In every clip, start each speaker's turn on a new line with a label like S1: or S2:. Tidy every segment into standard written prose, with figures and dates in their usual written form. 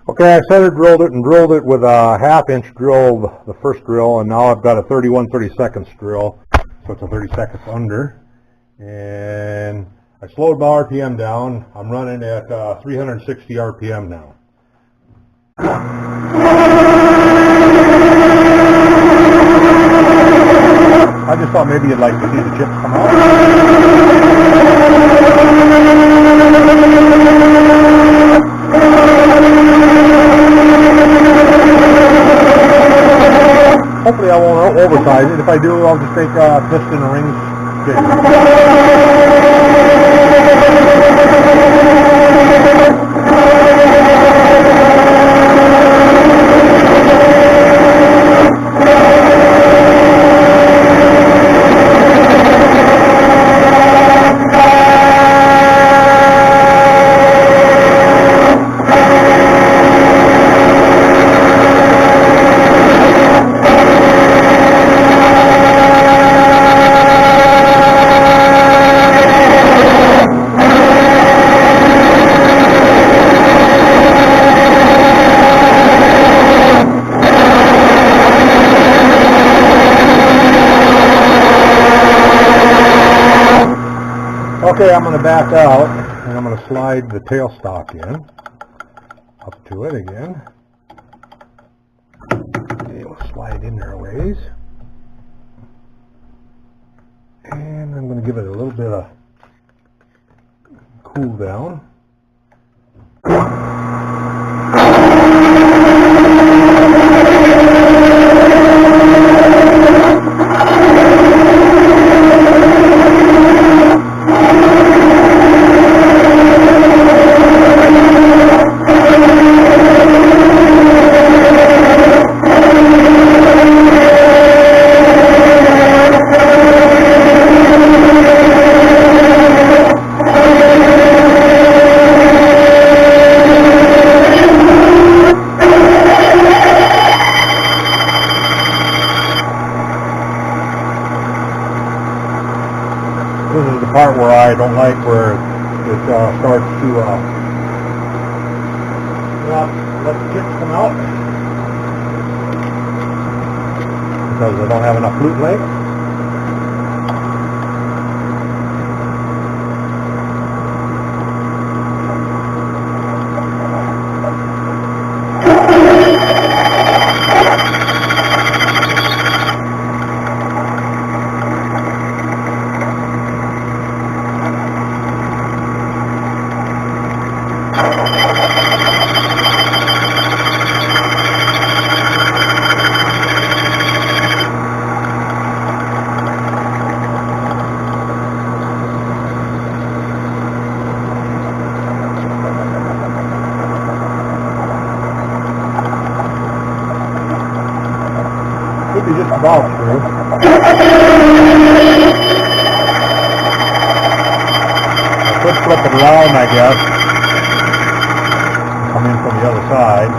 S1: Okay, I center drilled it and drilled it with a 1/2 inch drill, the first drill, and now I've got a 31/32 drill, so it's a 30 seconds under. And I slowed my RPM down. I'm running at 360 RPM now. I just thought maybe you'd like to see the chips come out. Hopefully I won't oversize it. If I do, I'll just take piston and rings. Okay, I'm going to back out, and I'm going to slide the tailstock in, up to it again. Okay, we'll slide in there a ways. And I'm going to give it a little bit of cool down. This is the part where I don't like, where it starts to let the chips come out because I don't have enough flute length. Should be just about through. I could flip it around, I guess. Come in from the other side.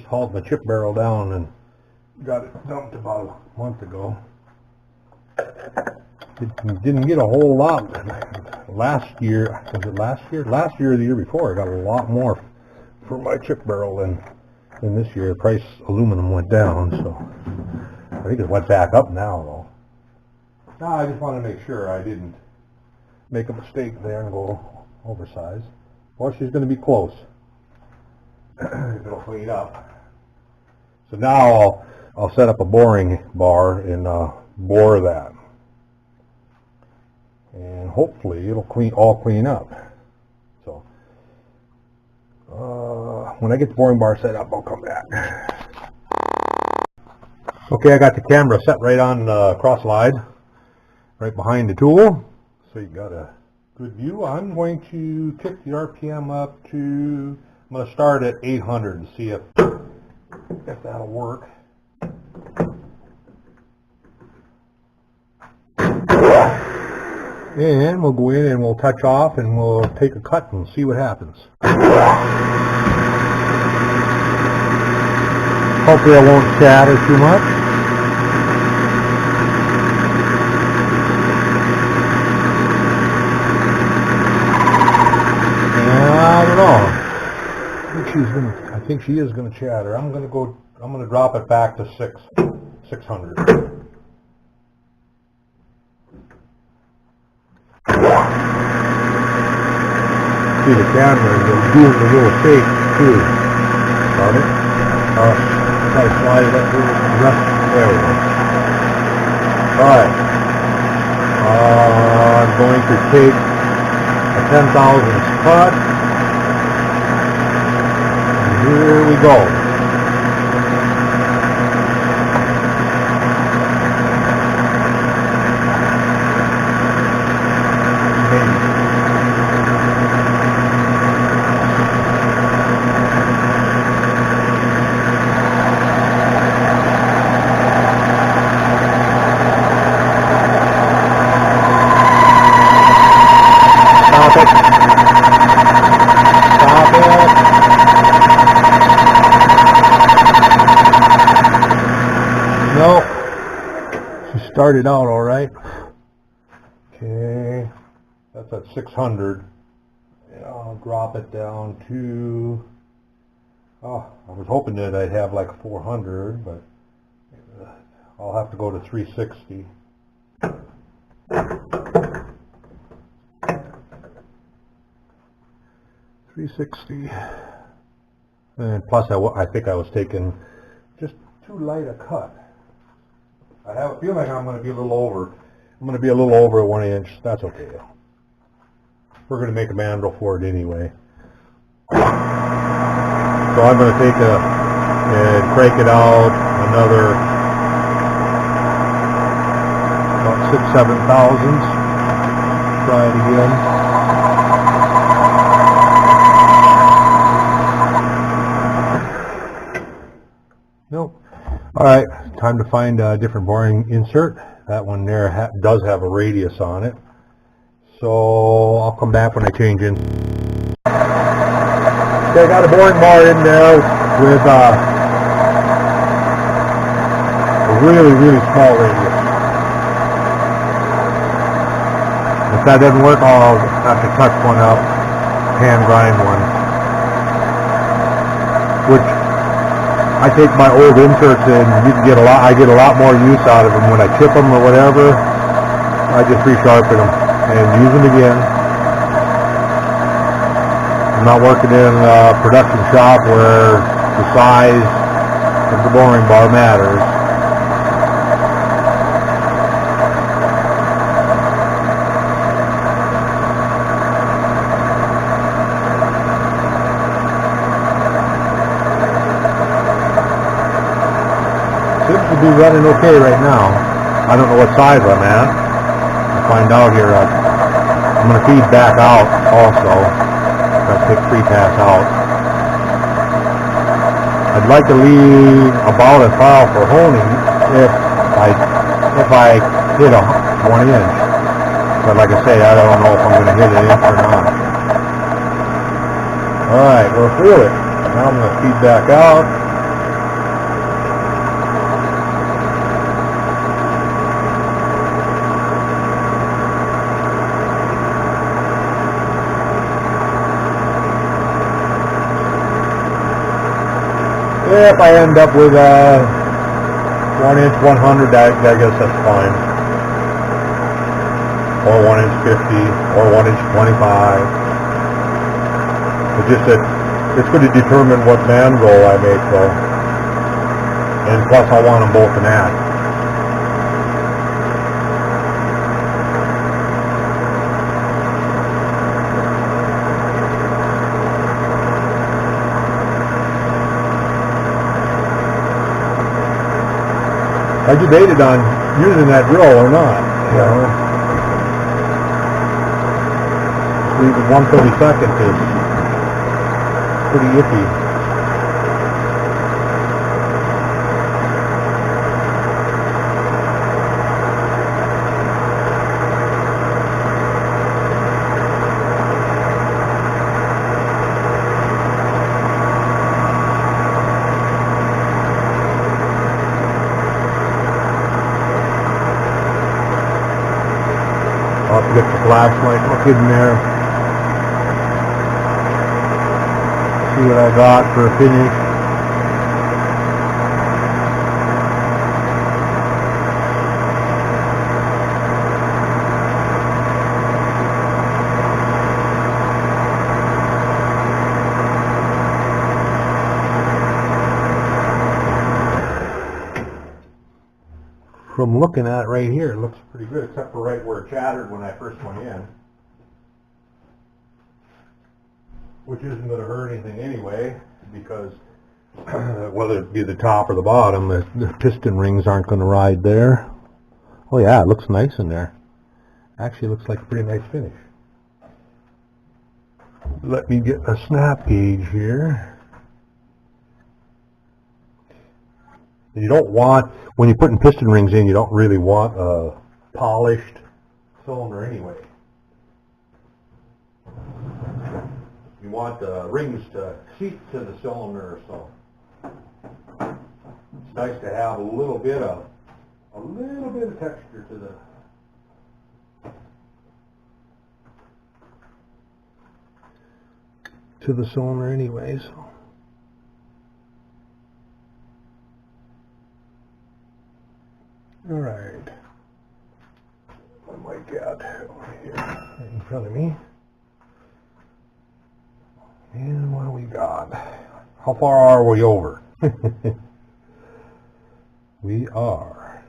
S1: hauled my chip barrel down and got it dumped about a month ago. Didn't get a whole lot last year. Was it last year? Last year or the year before, I got a lot more for my chip barrel than this year. The price of aluminum went down, so I think it went back up now though. No, I just want to make sure I didn't make a mistake there and go oversized. Well, she's going to be close. It'll clean up. So now I'll set up a boring bar and bore that, and hopefully it'll all clean up. So when I get the boring bar set up, I'll come back. Okay, I got the camera set right on cross slide, right behind the tool, so you got a good view. I'm going to tick the RPM up to, I'm going to start at 800 and see if that'll work. And we'll go in and we'll touch off and we'll take a cut and see what happens. Hopefully I won't shatter too much. I don't know. I think she is gonna chatter. I'm gonna drop it back to 600. See the camera is doing a little shake too. Got it? Try to slide it up to the rest. There we go. Alright. I'm going to take a 10,000 cut. And here we go. Started out all right. Okay, that's at 600. I'll drop it down to, I was hoping that I'd have like 400, but I'll have to go to 360. And plus I think I was taking just too light a cut. I have a feeling I'm going to be a little over. I'm going to be a little over 1 inch. That's okay. We're going to make a mandrel for it anyway. So I'm going to take and crank it out another about 6-7 thousandths. Try it again. Nope. Alright, time to find a different boring insert. That one there does have a radius on it. So I'll come back when I change in. Okay, I got a boring bar in there with a really, really small radius. If that doesn't work, I'll have to touch one up, hand grind one. Which I take my old inserts and I get a lot more use out of them. When I chip them or whatever, I just resharpen them and use them again. I'm not working in a production shop where the size of the boring bar matters. Seems to be running okay right now. I don't know what size I'm at. I'll find out here. I'm going to feed back out also. I'll take free pass out. I'd like to leave about a file for honing if I hit a 1 inch. But like I say, I don't know if I'm going to hit an inch or not. Alright, we'll feel it. Now I'm going to feed back out. if I end up with 1 inch 100, I guess that's fine. Or 1 inch 50, or 1 inch 25. It's just that it's going to determine what band roll I make, though. And plus, I want them both to match. I debated on using that drill or not, you know. Leave it 1/32 is pretty iffy. I'll have to get the flashlight, look in there, see what I got for a finish. From looking at it right here, it looks pretty good, except for right where it chattered when I first went in. Which isn't going to hurt anything anyway, because whether it be the top or the bottom, the piston rings aren't going to ride there. Oh yeah, it looks nice in there. Actually, it looks like a pretty nice finish. Let me get a snap gauge here. You don't want, when you're putting piston rings in, you don't really want a polished cylinder anyway. You want the rings to seat to the cylinder, so it's nice to have a little bit of texture to the cylinder anyway. So. All right, what am I got over here in front of me? And what do we got? How far are we over? We are.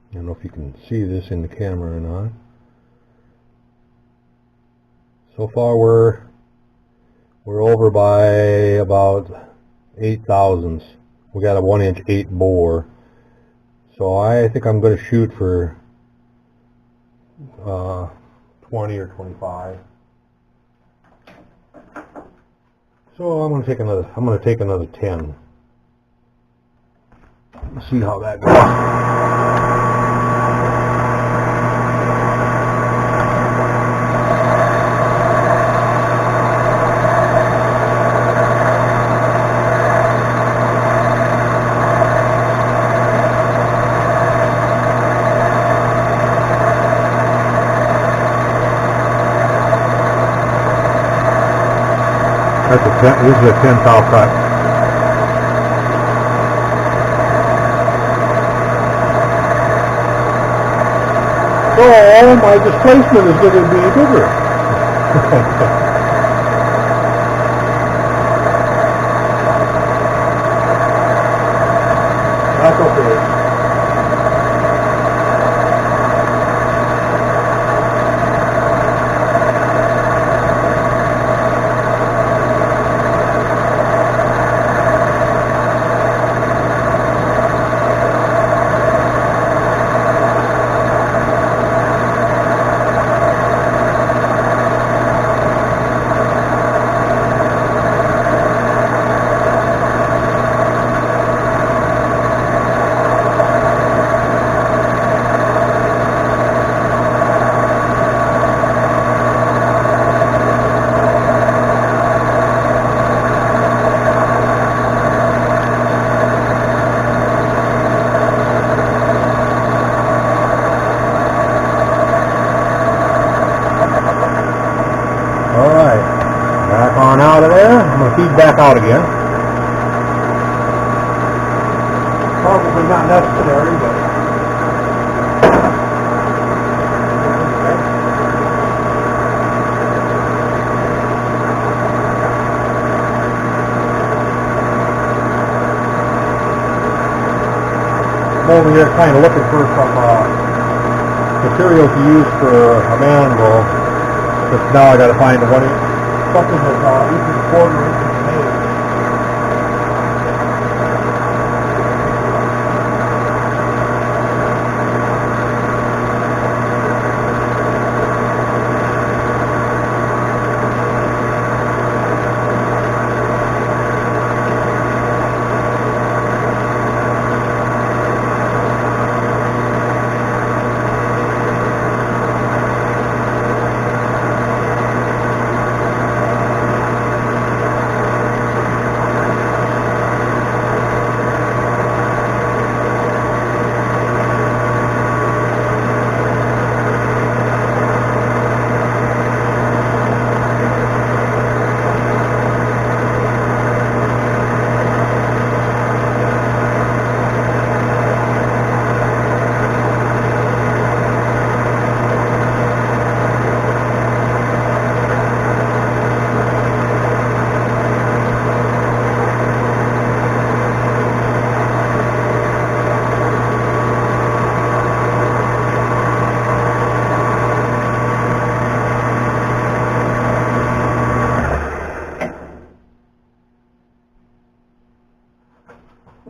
S1: I don't know if you can see this in the camera or not. So far we're over by about 8 thousandths. We got a 1 inch 8 bore. So I think I'm going to shoot for 20 or 25. So I'm going to take another 10. Let's see how that goes. This is a 10 thou cut. So my displacement is going to be bigger. That's okay. comes back out again. Probably not necessary, but I'm over here kind of looking for some material to use for a mandrel. But now I got to find something that's inches and quarter, inches and eighth.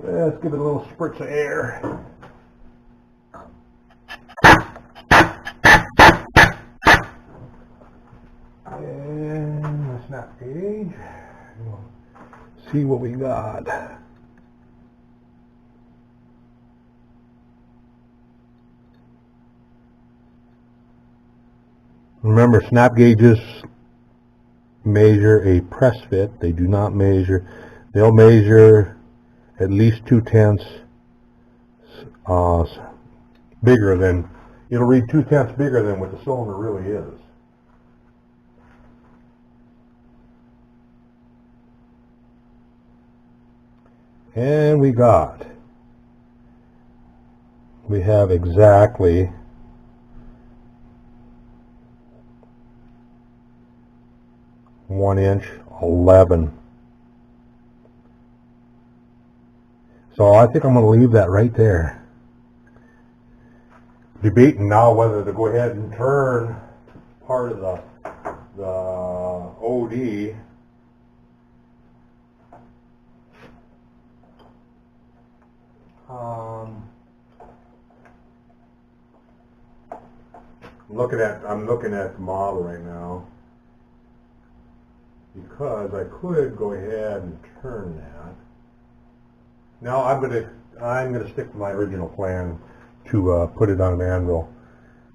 S1: Let's give it a little spritz of air. And the snap gauge. See what we got. Remember, snap gauges measure a press fit. They do not measure. They'll measure at least 2/10 bigger than, it'll read 2/10 bigger than what the cylinder really is. And we have exactly 1 inch 11. So I think I'm going to leave that right there. Debating now whether to go ahead and turn part of the OD I'm looking at the model right now, because I could go ahead and turn that. Now I'm gonna stick to my original plan to put it on an anvil.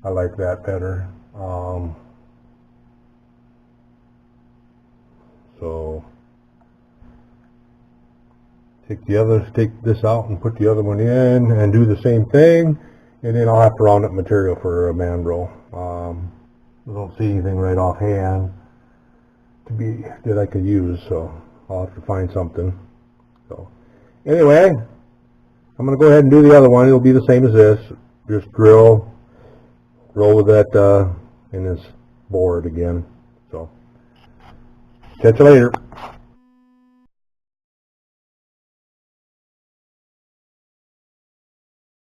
S1: I like that better. So take this out and put the other one in and do the same thing, and then I'll have to round up material for a mandrel. I don't see anything right offhand that I could use, so I'll have to find something. So anyway, I'm going to go ahead and do the other one. It'll be the same as this. Just roll with that in this board again. So catch you later.